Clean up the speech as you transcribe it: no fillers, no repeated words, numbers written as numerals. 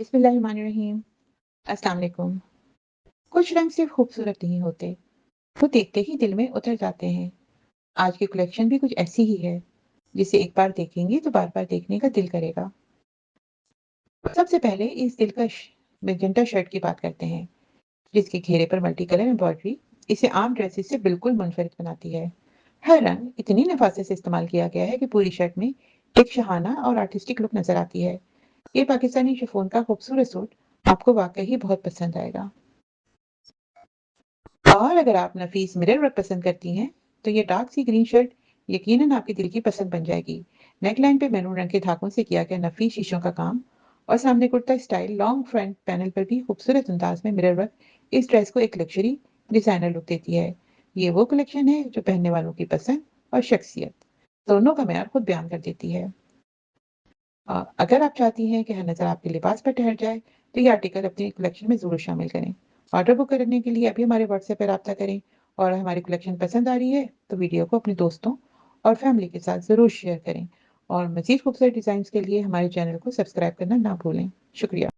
बिस्मिल्लाहिर्रहमानिर्रहीम। अस्सलाम वालेकुम। कुछ रंग सिर्फ खूबसूरत नहीं होते, वो देखते ही दिल में उतर जाते हैं। आज की कलेक्शन भी कुछ ऐसी ही है, जिसे एक बार देखेंगे तो बार-बार देखने का दिल करेगा। सबसे पहले इस दिलकश मैजेंटा शर्ट की बात करते हैं, जिसके घेरे पर मल्टी कलर एम्ब्रॉयडरी इसे आम ड्रेसेस से बिल्कुल मुनफरिद बनाती है। हर रंग इतनी नफासत से इस्तेमाल किया गया है कि पूरी शर्ट में एक शहाना और आर्टिस्टिक लुक नजर आती है। ये पाकिस्तानी शिफॉन का खूबसूरत सूट आपको वाकई ही बहुत पसंद आएगा। और अगर आप नफीस मिरर वर्क पसंद करती हैं, तो ये डार्क सी ग्रीन शर्ट यकीनन आपके दिल की पसंद बन जाएगी। नेकलाइन पे मैरून रंग के धागों से किया गया नफीस शीशों का काम और सामने kurta style long front panel पर भी खूबसूरत अंदाज में मिरर वर्क इस ड्रेस को एक लग्जरी डिजाइनर लुक देती है। ये वो कलेक्शन है जो पहनने वालों की पसंद और शख्सियत दोनों का मेयार खुद बयान कर देती है। अगर आप चाहती हैं कि हर नज़र आपके लिबास पर ठहर जाए, तो ये आर्टिकल अपनी कलेक्शन में ज़रूर शामिल करें। ऑर्डर बुक करने के लिए अभी हमारे व्हाट्सएप पर राब्ता करें और हमारी कलेक्शन पसंद आ रही है, तो वीडियो को अपने दोस्तों और फैमिली के साथ ज़रूर शेयर करें और मज़ीद खूबसूरत डिज़ाइंस के लिए हमारे चैनल को सब्सक्राइब करना ना भूलें। शुक्रिया।